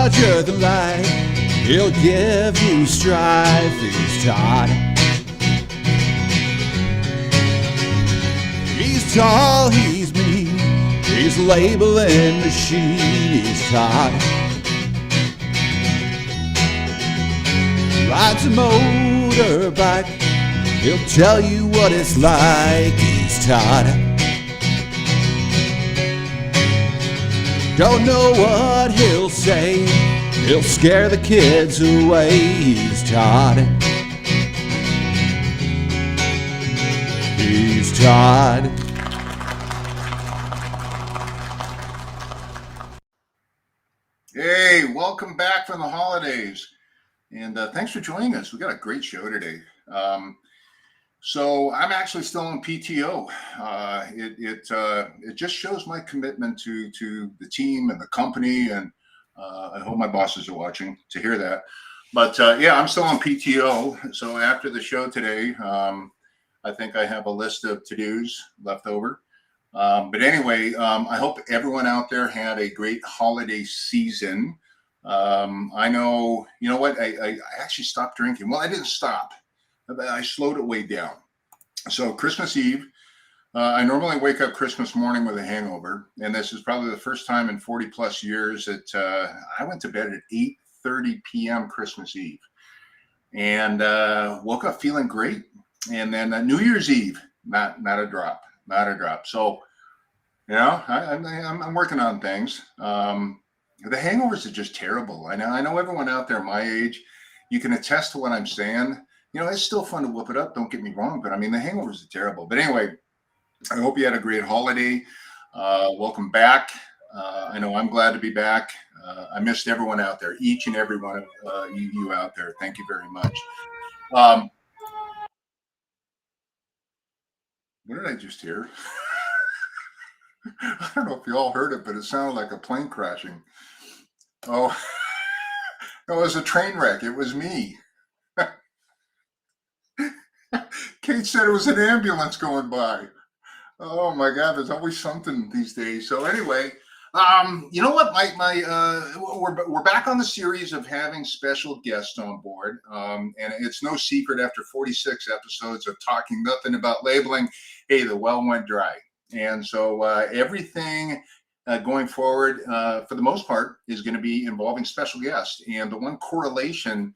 out you're the light. He'll give you strife. He's Todd. He's tall, he's mean. He's a labeling machine. He's Todd. Rides a motorbike. He'll tell you what it's like. He's Todd. Don't know what he'll say. He'll scare the kids away. He's Todd. He's Todd. Hey, welcome back from the holidays. And thanks for joining us. We got a great show today. So I'm actually still on PTO. It just shows my commitment to the team and the company, and I hope my bosses are watching to hear that. But yeah, I'm still on PTO. So after the show today, I think I have a list of to-dos left over. But anyway, I hope everyone out there had a great holiday season. I know, you know what, I actually stopped drinking. Well, I didn't stop. I slowed it way down. So Christmas Eve, I normally wake up Christmas morning with a hangover. And this is probably the first time in 40 plus years that I went to bed at 8:30 p.m. Christmas Eve. And woke up feeling great. And then New Year's Eve, not a drop. So, you know, I'm working on things. The hangovers are just terrible. I know everyone out there my age, you can attest to what I'm saying. You know, it's still fun to whoop it up. Don't get me wrong, but I mean, the hangovers are terrible. But anyway, I hope you had a great holiday. Welcome back. I know I'm glad to be back. I missed everyone out there, each and every one of you out there. Thank you very much. What did I just hear? I don't know if you all heard it, but it sounded like a plane crashing. Oh, it was a train wreck. It was me. Kate said it was an ambulance going by. Oh my God, there's always something these days. So anyway, you know what? We're back on the series of having special guests on board, and it's no secret after 46 episodes of talking nothing about labeling. Hey, the well went dry, and so everything going forward, for the most part, is going to be involving special guests. And the one correlation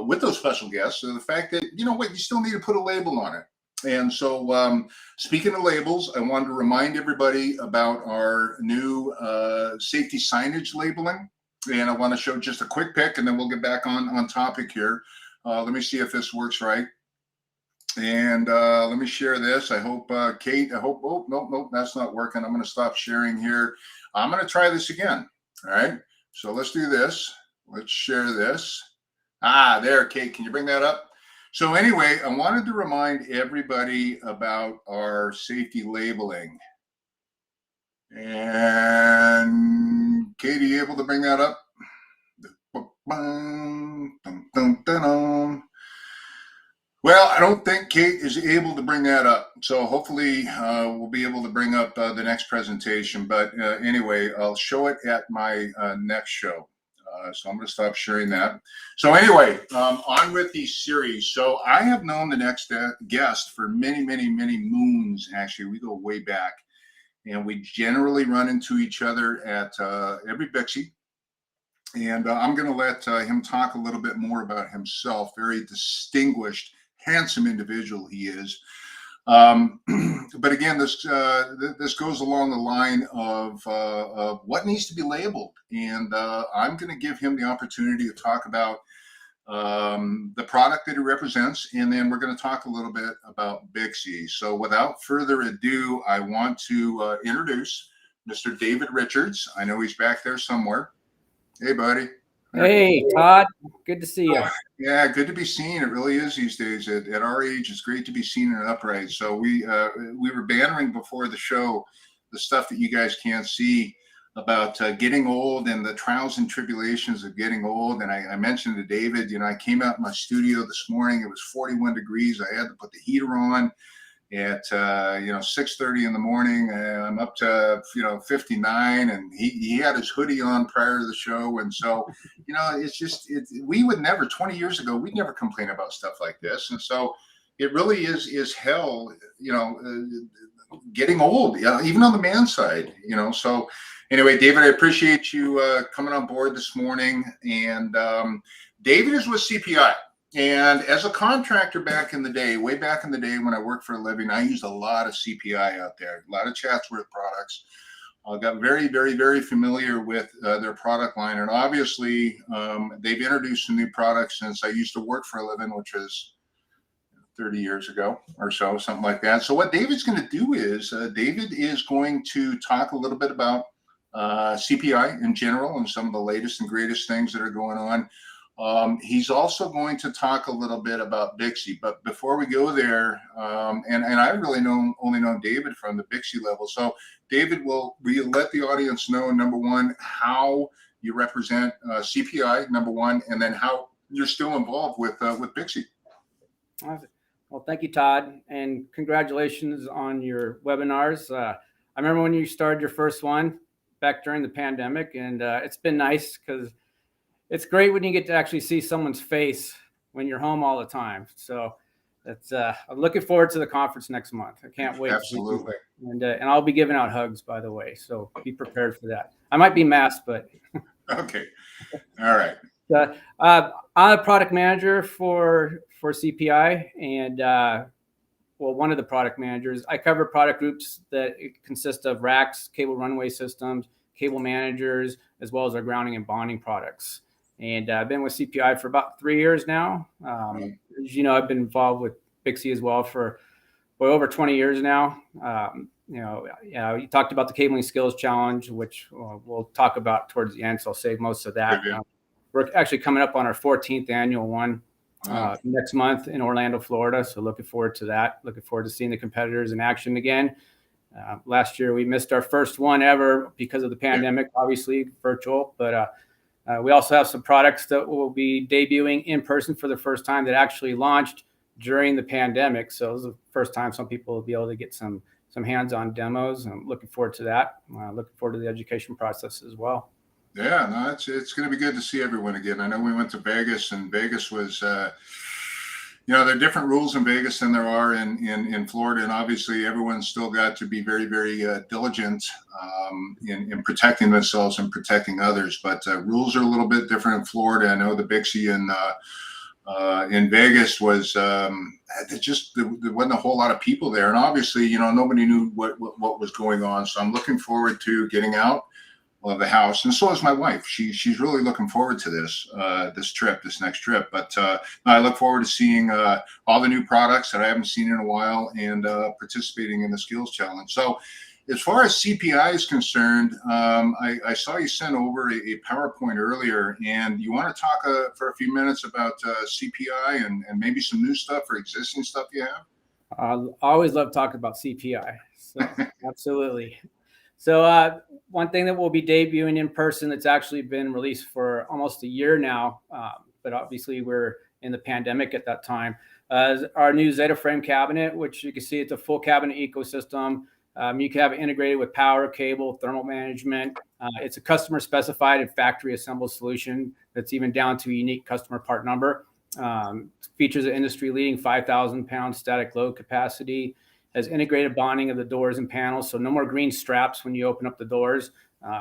with those special guests is the fact that, you know what, you still need to put a label on it. And so speaking of labels, I wanted to remind everybody about our new safety signage labeling. And I want to show just a quick pic, and then we'll get back on topic here. Let me see if this works right. And let me share this. I hope, Kate, oh, nope, that's not working. I'm going to stop sharing here. I'm going to try this again. All right. So let's do this. Let's share this. There, Kate, can you bring that up? So anyway, I wanted to remind everybody about our safety labeling. And Kate, are you able to bring that up? Well, I don't think Kate is able to bring that up. So hopefully we'll be able to bring up the next presentation. But anyway, I'll show it at my next show. So I'm going to stop sharing that. So anyway, on with the series. So I have known the next guest for many moons. Actually, we go way back. And we generally run into each other at every Bixie. And I'm going to let him talk a little bit more about himself. Very distinguished, handsome individual he is. But again, this goes along the line of what needs to be labeled. And I'm going to give him the opportunity to talk about the product that he represents. And then we're going to talk a little bit about Bixie. So without further ado, I want to introduce Mr. David Richards. I know he's back there somewhere. Hey, buddy. Hey, Todd. Good to see you. Yeah, good to be seen. It really is these days. At our age, it's great to be seen and upright. So we were bantering before the show the stuff that you guys can't see about getting old and the trials and tribulations of getting old. And I mentioned to David, you know, I came out in my studio this morning. It was 41 degrees. I had to put the heater on. at 6:30 in the morning. I'm up to 59, and he had his hoodie on prior to the show, and so it's just we would never 20 years ago we'd never complain about stuff like this, and so it really is hell, getting old, even on the man side, So anyway, David, I appreciate you coming on board this morning, and David is with CPI. And as a contractor back in the day, way back in the day when I worked for a living, I used a lot of CPI out there, a lot of Chatsworth products. I got very, very, very familiar with their product line. And obviously, they've introduced some new products since I used to work for a living, which was 30 years ago or so, something like that. So what David's going to do is David is going to talk a little bit about CPI in general and some of the latest and greatest things that are going on. He's also going to talk a little bit about Bixby, but before we go there, and I really only know David from the Bixby level. So David, will you let the audience know, number one, how you represent CPI, number one, and then how you're still involved with Bixby? Well, thank you, Todd, and congratulations on your webinars. I remember when you started your first one back during the pandemic, and it's been nice because it's great when you get to actually see someone's face when you're home all the time. So that's I'm looking forward to the conference next month. I can't wait. Absolutely. And I'll be giving out hugs, by the way. So be prepared for that. I might be masked, but okay. All right. I'm a product manager for CPI, and one of the product managers. I cover product groups that consist of racks, cable runway systems, cable managers, as well as our grounding and bonding products. And I've been with CPI for about 3 years now. As you know, I've been involved with Bixby as well for over 20 years now. You talked about the Cabling Skills Challenge, which we'll talk about towards the end, so I'll save most of that. We're actually coming up on our 14th annual one next month in Orlando, Florida. So looking forward to that. Looking forward to seeing the competitors in action again. Last year, we missed our first one ever because of the pandemic, obviously virtual, but we also have some products that will be debuting in person for the first time that actually launched during the pandemic. So it was the first time some people will be able to get some hands-on demos. I'm looking forward to that. Looking forward to the education process as well. Yeah, no, it's going to be good to see everyone again. I know we went to Vegas, and Vegas was, there are different rules in Vegas than there are in Florida, and obviously everyone's still got to be very, very diligent in protecting themselves and protecting others. But rules are a little bit different in Florida. I know the Bixby in Vegas was there wasn't a whole lot of people there, and obviously nobody knew what was going on. So I'm looking forward to getting out of the house, and so is my wife. She's really looking forward to this next trip. But I look forward to seeing all the new products that I haven't seen in a while, and participating in the skills challenge. So as far as CPI is concerned, I saw you sent over a PowerPoint earlier, and you want to talk for a few minutes about CPI and maybe some new stuff or existing stuff you have? I always love talking about CPI. So absolutely. So one thing that we'll be debuting in person that's actually been released for almost a year now, but obviously we're in the pandemic at that time, is our new Zeta frame cabinet, which you can see it's a full cabinet ecosystem. You can have it integrated with power, cable, thermal management. It's a customer specified and factory assembled solution that's even down to a unique customer part number. Features an industry leading 5,000 pound static load capacity, has integrated bonding of the doors and panels. So no more green straps when you open up the doors,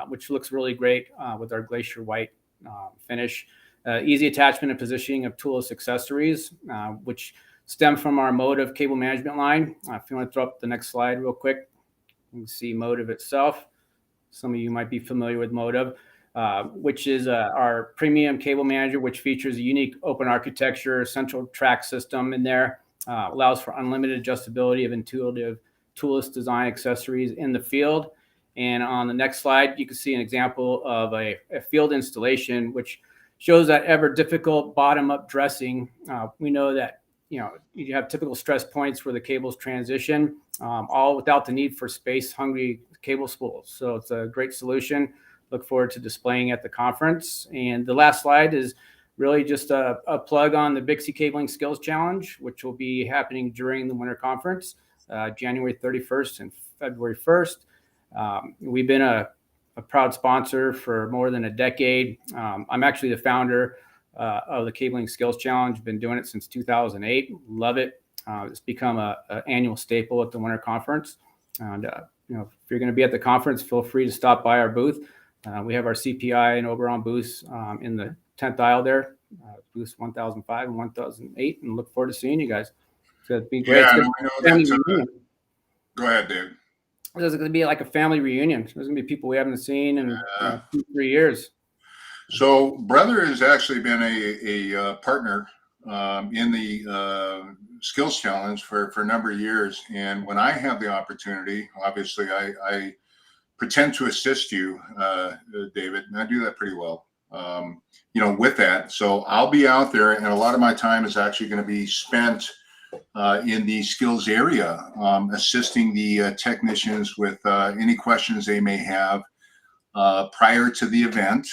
which looks really great with our glacier white finish. Easy attachment and positioning of toolless accessories, which stem from our Motive cable management line. If you want to throw up the next slide real quick, you can see Motive itself. Some of you might be familiar with Motive, which is our premium cable manager, which features a unique open architecture, central track system in there. Allows for unlimited adjustability of intuitive toolless design accessories in the field. And on the next slide, you can see an example of a field installation, which shows that ever difficult bottom-up dressing. We know that you have typical stress points where the cables transition, all without the need for space-hungry cable spools. So it's a great solution. Look forward to displaying at the conference. And the last slide is really just a plug on the Bixby Cabling Skills Challenge, which will be happening during the winter conference. January 31st and February 1st. We've been a proud sponsor for more than a decade. I'm actually the founder of the Cabling Skills Challenge. Been doing it since 2008. Love it. It's become an annual staple at the Winter Conference. And if you're going to be at the conference, feel free to stop by our booth. We have our CPI and Oberon booths in the 10th aisle there, booths 1005 and 1008, and look forward to seeing you guys. So it'd be great. Yeah, I know that. Go ahead, Dave. It's going to be like a family reunion. There's going to be people we haven't seen in 2-3 years. So, Brother has actually been a partner in the Skills Challenge for a number of years. And when I have the opportunity, obviously, I pretend to assist you, David, and I do that pretty well. With that, so I'll be out there, and a lot of my time is actually going to be spent in the skills area, assisting the technicians with any questions they may have prior to the event.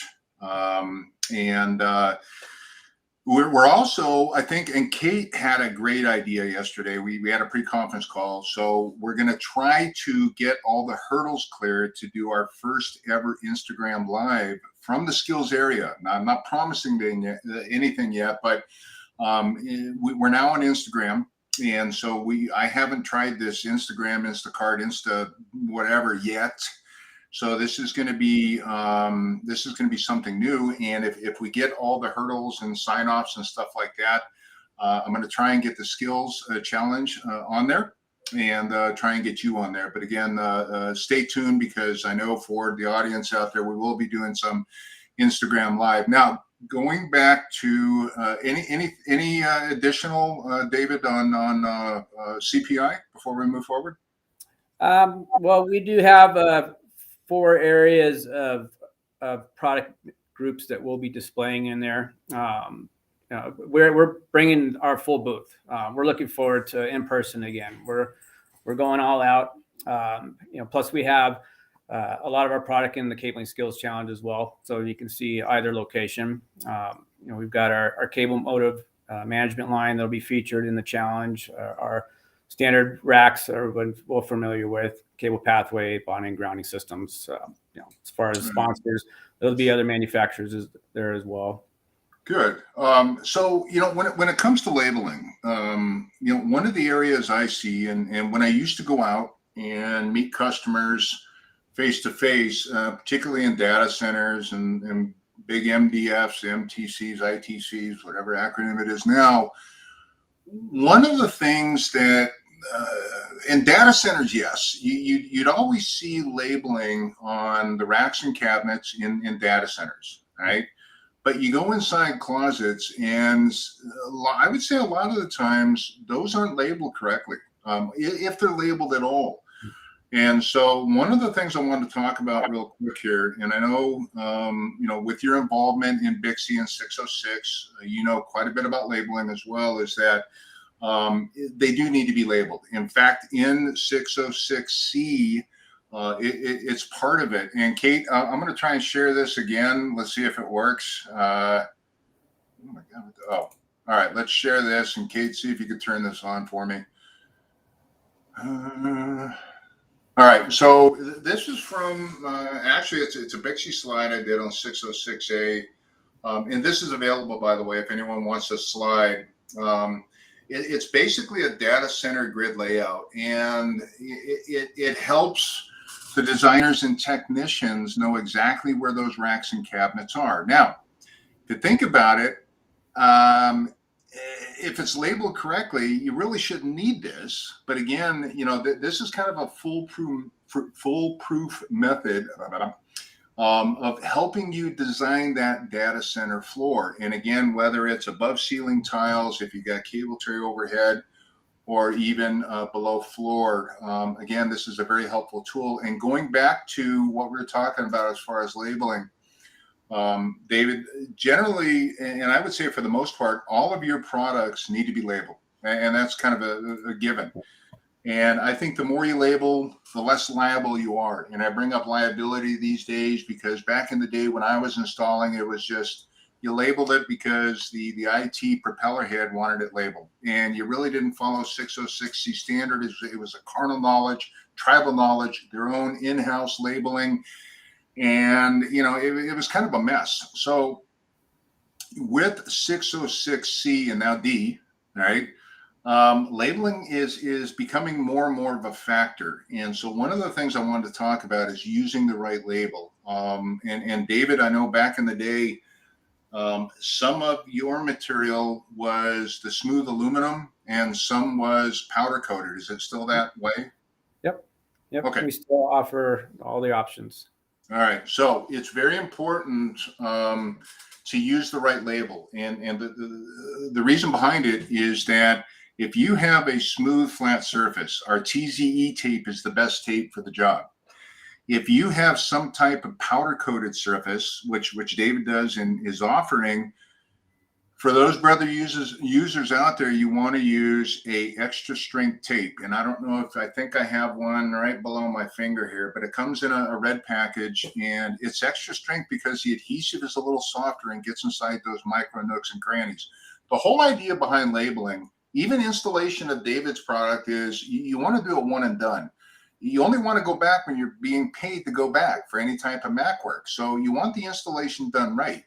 We're also, I think, and Kate had a great idea yesterday. We had a pre-conference call, so we're going to try to get all the hurdles cleared to do our first ever Instagram Live from the skills area. Now, I'm not promising anything yet, but we're now on Instagram. And so I haven't tried this Instagram, Instacart, Insta whatever yet. So this is going to be something new. And if we get all the hurdles and sign-offs and stuff like that, I'm going to try and get the skills challenge on there and try and get you on there. But again, stay tuned, because I know for the audience out there, we will be doing some Instagram Live. Now, going back to any additional, David, on CPI before we move forward? Well, we do have 4 areas of product groups that we'll be displaying in there. We're bringing our full booth. We're looking forward to in person again. We're going all out. Plus we have a lot of our product in the Cabling Skills Challenge as well, so you can see either location. We've got our cable motive management line that'll be featured in the challenge. Our standard racks everyone's well familiar with, cable pathway, bonding, grounding systems. As far as sponsors, there'll be other manufacturers there as well. Good. So, when it comes to labeling, one of the areas I see, and when I used to go out and meet customers face to face, particularly in data centers and big MDFs, MTCs, ITCs, whatever acronym it is now, one of the things that in data centers, yes, you'd always see labeling on the racks and cabinets in data centers, right? But you go inside closets, and I would say a lot of the times those aren't labeled correctly, if they're labeled at all. And so one of the things I wanted to talk about real quick here, and I know, with your involvement in Bixie and 606, quite a bit about labeling as well, is that they do need to be labeled. In fact, in 606C, it's part of it. And Kate, I'm going to try and share this again. Let's see if it works. Oh my God. Oh, all right. Let's share this. And Kate, see if you could turn this on for me. All right. So this is from, actually, it's a Bixie slide I did on 606A. And this is available, by the way, if anyone wants a slide. It's basically a data center grid layout, and it helps the designers and technicians know exactly where those racks and cabinets are. Now, to think about it, if it's labeled correctly, you really shouldn't need this. But again, this is kind of a foolproof method of helping you design that data center floor. And again, whether it's above ceiling tiles, if you got cable tray overhead, or even below floor, again, this is a very helpful tool. And going back to what we were talking about as far as labeling, David, generally, and I would say for the most part, all of your products need to be labeled, and that's kind of a given. And I think the more you label, the less liable you are. And I bring up liability these days because back in the day when I was installing, it was just, you labeled it because the IT propeller head wanted it labeled, and you really didn't follow 606C standard. It was a carnal knowledge, tribal knowledge, their own in-house labeling, and it was kind of a mess. So with 606C and now D, right? Labeling is becoming more and more of a factor. And so one of the things I wanted to talk about is using the right label. And David, I know back in the day, some of your material was the smooth aluminum and some was powder coated. Is it still that way? Yep. Okay. We still offer all the options. All right. So it's very important to use the right label. And the reason behind it is that if you have a smooth, flat surface, our TZE tape is the best tape for the job. If you have some type of powder coated surface, which David does and is offering, for those brother users out there, you want to use a extra strength tape. And I don't know if I think I have one right below my finger here, but it comes in a red package, and it's extra strength because the adhesive is a little softer and gets inside those micro nooks and crannies. The whole idea behind labeling, even installation of David's product, is you want to do a one and done. You only want to go back when you're being paid to go back for any type of Mac work. So you want the installation done right.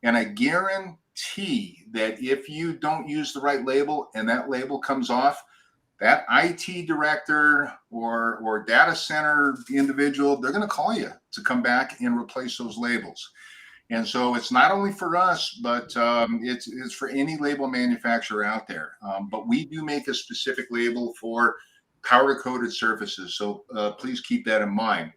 And I guarantee that if you don't use the right label and that label comes off, that IT director or data center individual, they're going to call you to come back and replace those labels. And so it's not only for us, but it's for any label manufacturer out there. But we do make a specific label for powder coated surfaces. So please keep that in mind.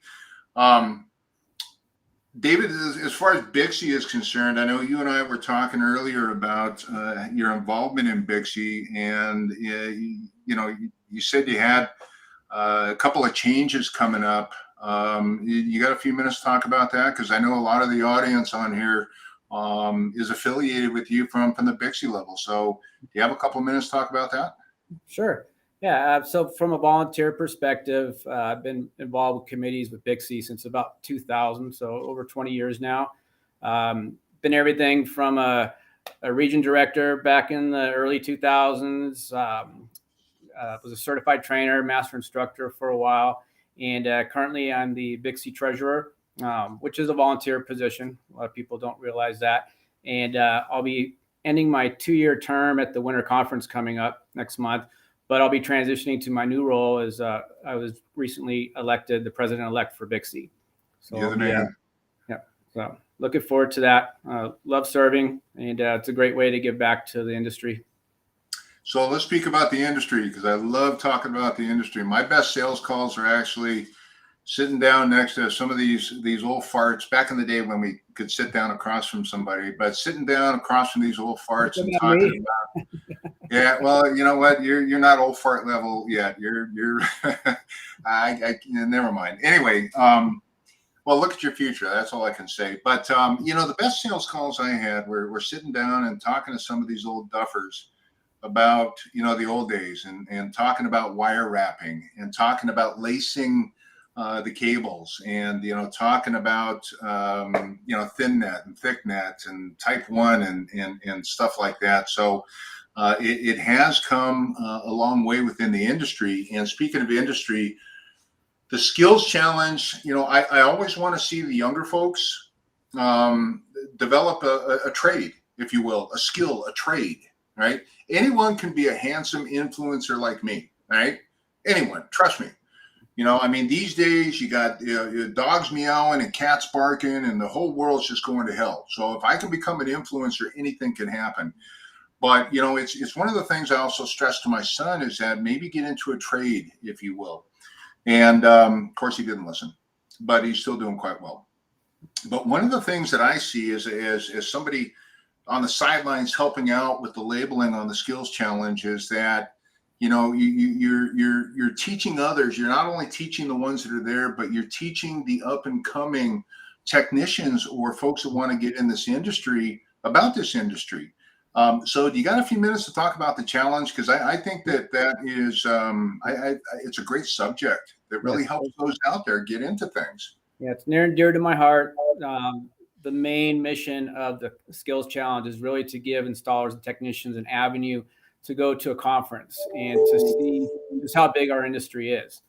David, as far as Bixie is concerned, I know you and I were talking earlier about your involvement in Bixie, and you said you had a couple of changes coming up. You got a few minutes to talk about that? Because I know a lot of the audience on here is affiliated with you from the Bixie level. So do you have a couple of minutes to talk about that? Sure. Yeah. So from a volunteer perspective, I've been involved with committees with Bixie since about 2000. So over 20 years now. Been everything from a region director back in the early 2000s. Was a certified trainer, master instructor for a while. And currently I'm the Bixie treasurer, which is a volunteer position. A lot of people don't realize that. And I'll be ending my 2-year term at the winter conference coming up next month. But I'll be transitioning to my new role as I was recently elected the president-elect for Bixie. So so looking forward to that. Love serving, and it's a great way to give back to the industry. So let's speak about the industry, because I love talking about the industry. My best sales calls are actually sitting down next to some of these old farts back in the day when we could sit down across from somebody, but sitting down across from these old farts and talking about, yeah, well, you know what? You're not old fart level yet. You're never mind. Anyway, well, look at your future. That's all I can say. But, the best sales calls I had were sitting down and talking to some of these old duffers about, the old days and talking about wire wrapping and talking about lacing the cables and, talking about, thin net and thick net and type 1 and stuff like that. So it has come a long way within the industry. And speaking of industry, the skills challenge, I always want to see the younger folks develop a trade, if you will, a skill, a trade, right? Anyone can be a handsome influencer like me, right? Anyone, trust me. These days you got dogs meowing and cats barking and the whole world's just going to hell. So if I can become an influencer, anything can happen. But, it's one of the things I also stress to my son is that maybe get into a trade, if you will. And of course, he didn't listen, but he's still doing quite well. But one of the things that I see is as somebody on the sidelines helping out with the labeling on the skills challenge is that, you're teaching others. You're not only teaching the ones that are there, but you're teaching the up and coming technicians or folks that want to get in this industry about this industry. So do you got a few minutes to talk about the challenge? Because I think that is, it's a great subject that really helps those out there get into things. Yeah, it's near and dear to my heart. the main mission of the skills challenge is really to give installers and technicians an avenue to go to a conference and to see just how big our industry is.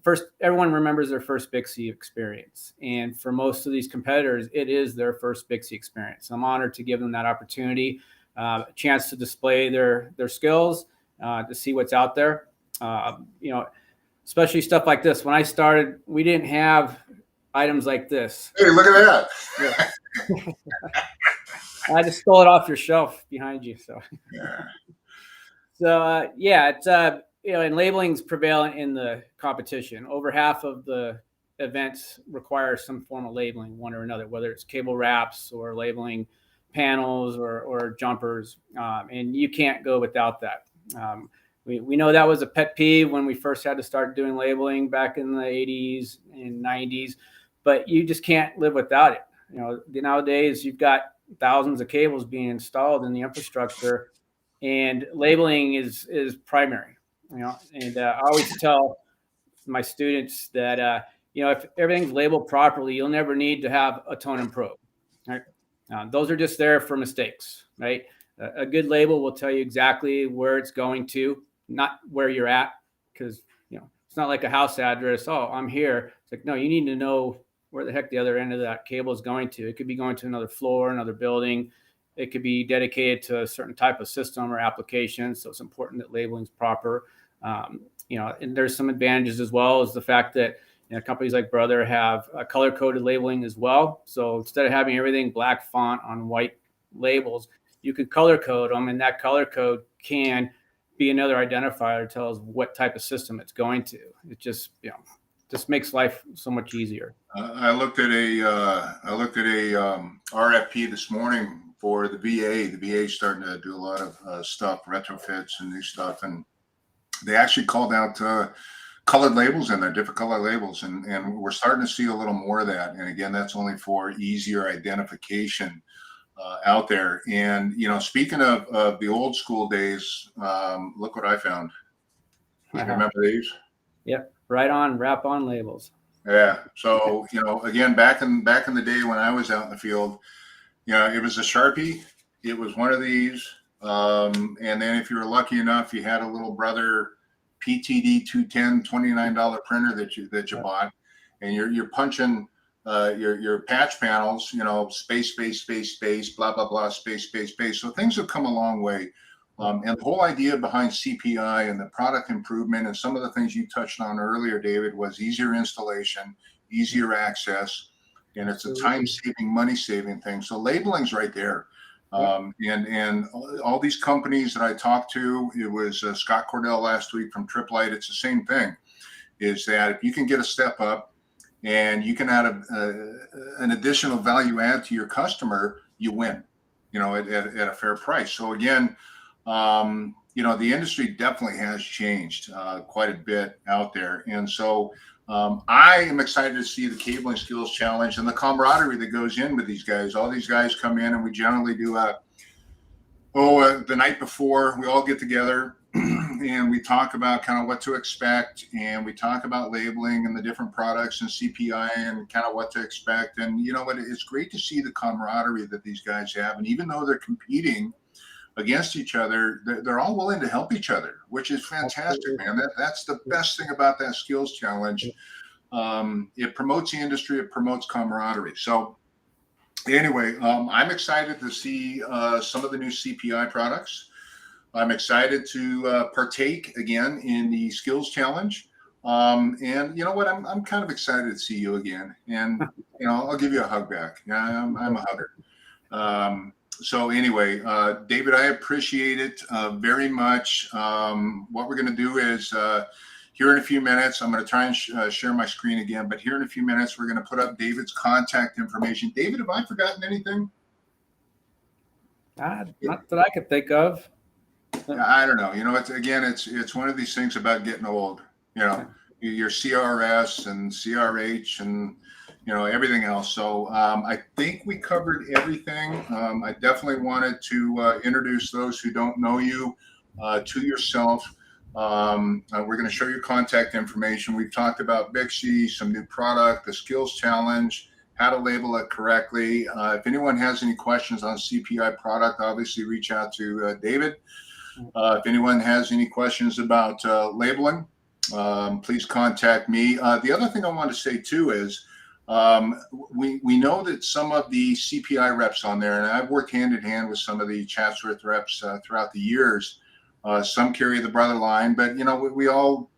First, everyone remembers their first Big C experience. And for most of these competitors, it is their first Big C experience. I'm honored to give them that opportunity, a chance to display their skills, to see what's out there. Especially stuff like this. When I started, we didn't have items like this. Hey, look at that. Yeah. I just stole it off your shelf behind you. So, it's and labeling's prevalent in the competition. Over half of the events require some form of labeling, one or another, whether it's cable wraps or labeling panels or jumpers, and you can't go without that. We know that was a pet peeve when we first had to start doing labeling back in the 80s and 90s, but you just can't live without it. Nowadays you've got thousands of cables being installed in the infrastructure, and labeling is primary. And I always tell my students that if everything's labeled properly, you'll never need to have a tone and probe. Right? Those are just there for mistakes. Right? A good label will tell you exactly where it's going to, not where you're at, because it's not like a house address. Oh, I'm here. It's like, no, you need to know where the heck the other end of that cable is going to. It could be going to another floor, another building. It could be dedicated to a certain type of system or application. So it's important that labeling is proper. And there's some advantages as well, as the fact that companies like Brother have color coded labeling as well. So instead of having everything black font on white labels, you could color code them, and that color code can be another identifier to tell us what type of system it's going to. It just makes life so much easier. I looked at a RFP this morning for the VA. The VA is starting to do a lot of stuff, retrofits and new stuff, and they actually called out colored labels in there, different color labels, and we're starting to see a little more of that. And again, that's only for easier identification out there. And speaking of the old school days, look what I found. Remember these? Yep, wrap on labels. Yeah. So again, back in the day when I was out in the field, it was a Sharpie. It was one of these, and then if you were lucky enough, you had a little Brother PTD 210 $29 printer that you bought, and you're punching your patch panels, space, blah, blah, blah, space. So things have come a long way. And the whole idea behind CPI and the product improvement and some of the things you touched on earlier, David, was easier installation, easier access, and it's a time-saving, money-saving thing. So labeling's right there. And all these companies that I talked to, it was Scott Cordell last week from Trip Light. It's the same thing, is that if you can get a step up and you can add an additional value add to your customer, you win, at a fair price. So again, the industry definitely has changed quite a bit out there. And so I am excited to see the Cabling Skills Challenge and the camaraderie that goes in with these guys. All these guys come in, and we generally do the night before, we all get together and we talk about kind of what to expect, and we talk about labeling and the different products and CPI and kind of what to expect. And it's great to see the camaraderie that these guys have. And even though they're competing against each other, they're all willing to help each other, which is fantastic, man. That's the best thing about that skills challenge. It promotes the industry, it promotes camaraderie. So anyway, I'm excited to see some of the new CPI products. I'm excited to partake again in the skills challenge. And you know what? I'm kind of excited to see you again. And I'll give you a hug back. I'm a hugger. So anyway, David, I appreciate it very much. What we're going to do is here in a few minutes, I'm going to try and share my screen again. But here in a few minutes, we're going to put up David's contact information. David, have I forgotten anything? Not that I could think of. I don't know. It's one of these things about getting old. Your CRS and CRH and everything else. So I think we covered everything. I definitely wanted to introduce those who don't know you to yourself. We're going to show you contact information. We've talked about Bixby, some new product, the skills challenge, how to label it correctly. If anyone has any questions on CPI product, obviously reach out to David. If anyone has any questions about labeling, please contact me. The other thing I want to say too is we know that some of the CPI reps on there, and I've worked hand in hand with some of the Chatsworth reps throughout the years. Some carry the brother line, but we all,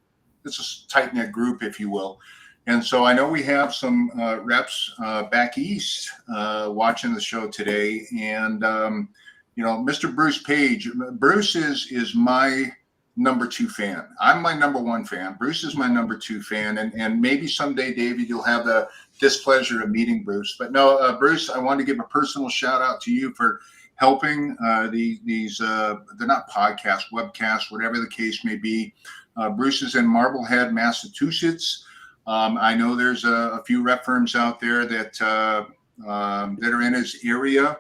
it's a tight knit group, if you will. And so I know we have some reps back east watching the show today, and Mr. Bruce Page. Bruce is my number 2 fan. I'm my number 1 fan. Bruce is my number 2 fan, and maybe someday, David, you'll have the displeasure of meeting Bruce. But no, Bruce, I want to give a personal shout out to you for helping these they're not podcasts, webcasts, whatever the case may be. Bruce is in Marblehead, Massachusetts. I know there's a few rep firms out there that are in his area.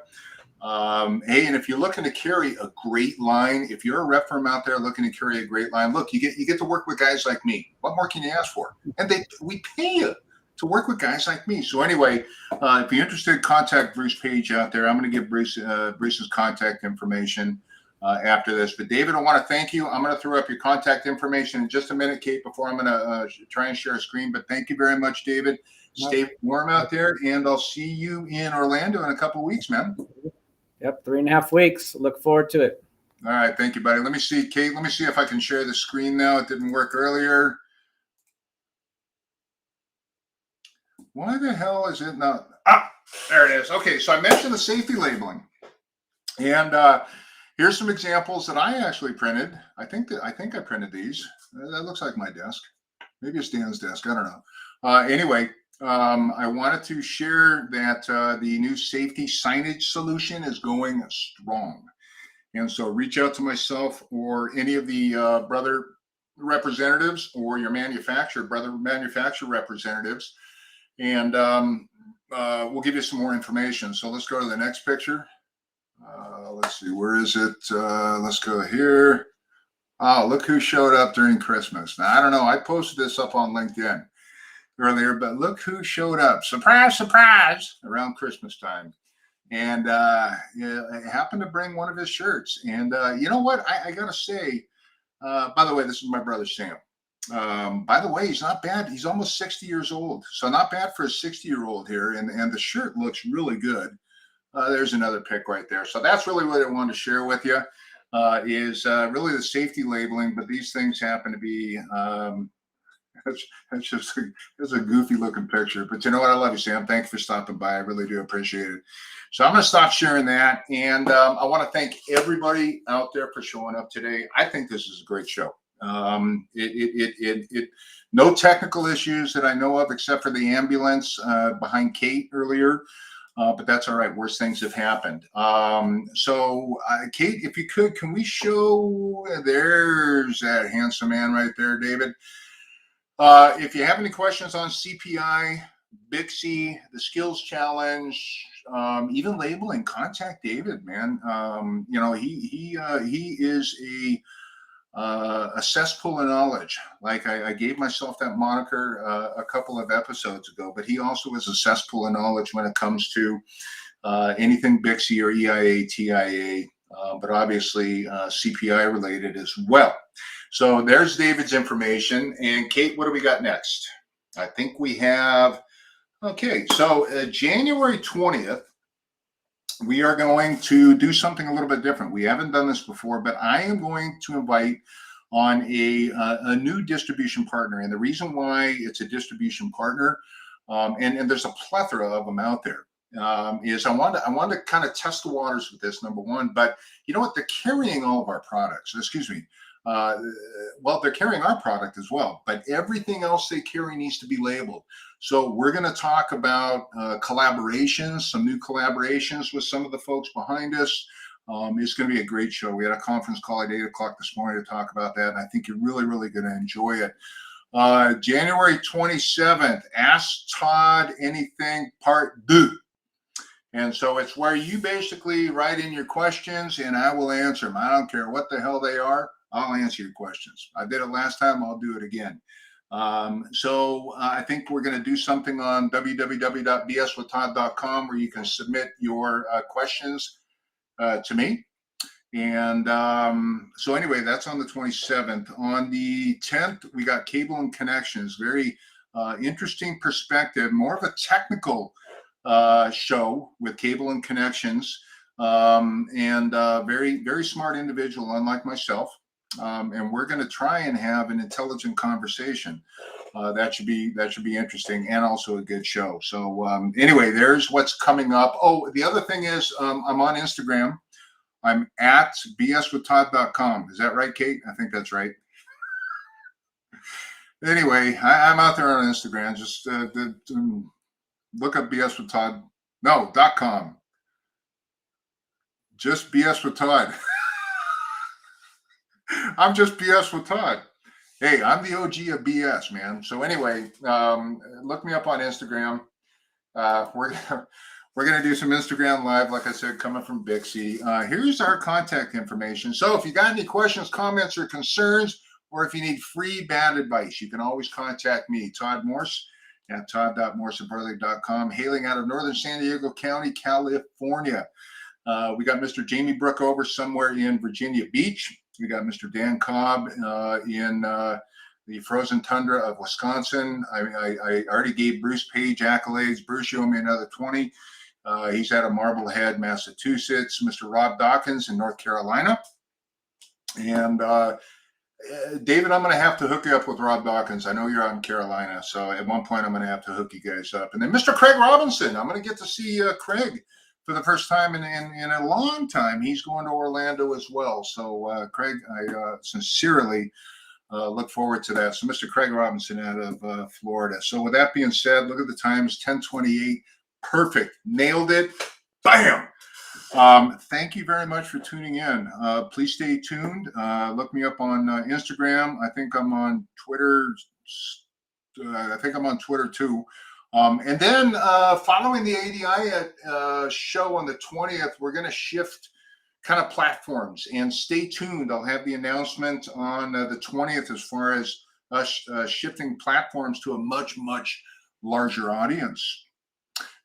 Hey, and if you're looking to carry a great line, if you're a rep firm out there looking to carry a great line, look, you get to work with guys like me. What more can you ask for? And we pay you to work with guys like me. So anyway, if you're interested, contact Bruce Page out there. I'm going to give Bruce's contact information after this. But David, I want to thank you. I'm going to throw up your contact information in just a minute, Kate, before I'm going to try and share a screen. But thank you very much, David. Stay warm out there, and I'll see you in Orlando in a couple of weeks, man. Yep, 3.5 weeks. Look forward to it. All right, thank you, buddy. Let me see, Kate. Let me see if I can share the screen now. It didn't work earlier. Why the hell is it not? Ah, there it is. Okay, so I mentioned the safety labeling, and here's some examples that I actually printed. I think I printed these. That looks like my desk. Maybe it's Dan's desk. I don't know. Anyway. I wanted to share that the new safety signage solution is going strong. And so reach out to myself or any of the brother representatives or your brother manufacturer representatives, and we'll give you some more information. So let's go to the next picture. Let's see, where is it? Let's go here. Oh, look who showed up during Christmas. Now, I don't know. I posted this up on LinkedIn earlier, but look who showed up. Surprise, surprise, around Christmas time. And I happened to bring one of his shirts. And you know what? I got to say, by the way, this is my brother, Sam. By the way, he's not bad. He's almost 60 years old. So not bad for a 60-year-old here. And the shirt looks really good. There's another pic right there. So that's really what I wanted to share with you, is really the safety labeling. But these things happen to be... That's just a goofy looking picture, but you know what? I love you, Sam. Thanks for stopping by. I really do appreciate it. So I'm going to stop sharing that, and I want to thank everybody out there for showing up today. I think this is a great show. No technical issues that I know of, except for the ambulance behind Kate earlier. But that's all right. Worse things have happened. So Kate, if you could, can we show? There's that handsome man right there, David. If you have any questions on CPI, Bixie, the skills challenge, even labeling, contact David, man. He is a cesspool of knowledge. Like I gave myself that moniker a couple of episodes ago, but he also is a cesspool of knowledge when it comes to anything Bixie or EIA, TIA, but obviously CPI related as well. So there's David's information. And Kate, what do we got next? I think we have, okay, so January 20th, we are going to do something a little bit different. We haven't done this before, but I am going to invite on a new distribution partner. And the reason why it's a distribution partner, and there's a plethora of them out there, is I want to kind of test the waters with this, number one. But you know what? They're carrying all of our products. Excuse me. Well, they're carrying our product as well, but everything else they carry needs to be labeled. So we're going to talk about collaborations, some new collaborations with some of the folks behind us. It's going to be a great show. We had a conference call at 8 o'clock this morning to talk about that, and I think you're really, really going to enjoy it. January 27th, Ask Todd Anything Part 2. And so it's where you basically write in your questions, and I will answer them. I don't care what the hell they are. I'll answer your questions. I did it last time. I'll do it again. So I think we're going to do something on www.bswithtodd.com where you can submit your questions to me. And so anyway, that's on the 27th. On the 10th, we got Cable and Connections. Very interesting perspective, more of a technical show with Cable and Connections, and very, very smart individual, unlike myself. And we're going to try and have an intelligent conversation. That should be interesting, and also a good show. So anyway, there's what's coming up. Oh, the other thing is I'm on Instagram. I'm at bswithtodd.com. Is that right, Kate? I think that's right. Anyway, I'm out there on Instagram. Just look up BS with Todd. No, .com. Just BS with Todd. I'm just BS with Todd. Hey, I'm the OG of BS, man. So anyway, look me up on Instagram. We're going to do some Instagram Live, like I said, coming from Bixie. Here's our contact information. So if you got any questions, comments, or concerns, or if you need free bad advice, you can always contact me, Todd Morse, at todd.morseandburley.com, hailing out of northern San Diego County, California. We got Mr. Jamie Brook over somewhere in Virginia Beach. We got Mr. Dan Cobb in the frozen tundra of Wisconsin. I already gave Bruce Page accolades. Bruce, you owe me another 20. He's out of Marblehead, Massachusetts. Mr. Rob Dawkins in North Carolina. And David, I'm going to have to hook you up with Rob Dawkins. I know you're out in Carolina, so at one point I'm going to have to hook you guys up. And then Mr. Craig Robinson, I'm going to get to see Craig for the first time in a long time. He's going to Orlando as well. So Craig, I sincerely look forward to that. So Mr. Craig Robinson out of Florida. So with that being said, look at the times, 10:28. Perfect. Nailed it. Bam. Thank you very much for tuning in. Please stay tuned. Look me up on Instagram. I think I'm on Twitter. I think I'm on Twitter too. And then following the ADI show on the 20th, we're going to shift kind of platforms, and stay tuned. I'll have the announcement on the 20th as far as us shifting platforms to a much, much larger audience.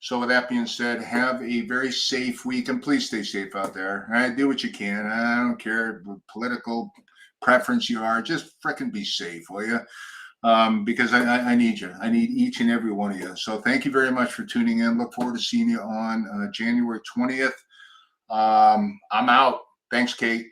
So with that being said, have a very safe week, and please stay safe out there. All right, do what you can. I don't care what political preference you are. Just frickin' be safe, will you? Because I need you. I need each and every one of you. So thank you very much for tuning in. Look forward to seeing you on January 20th. I'm out. Thanks, Kate.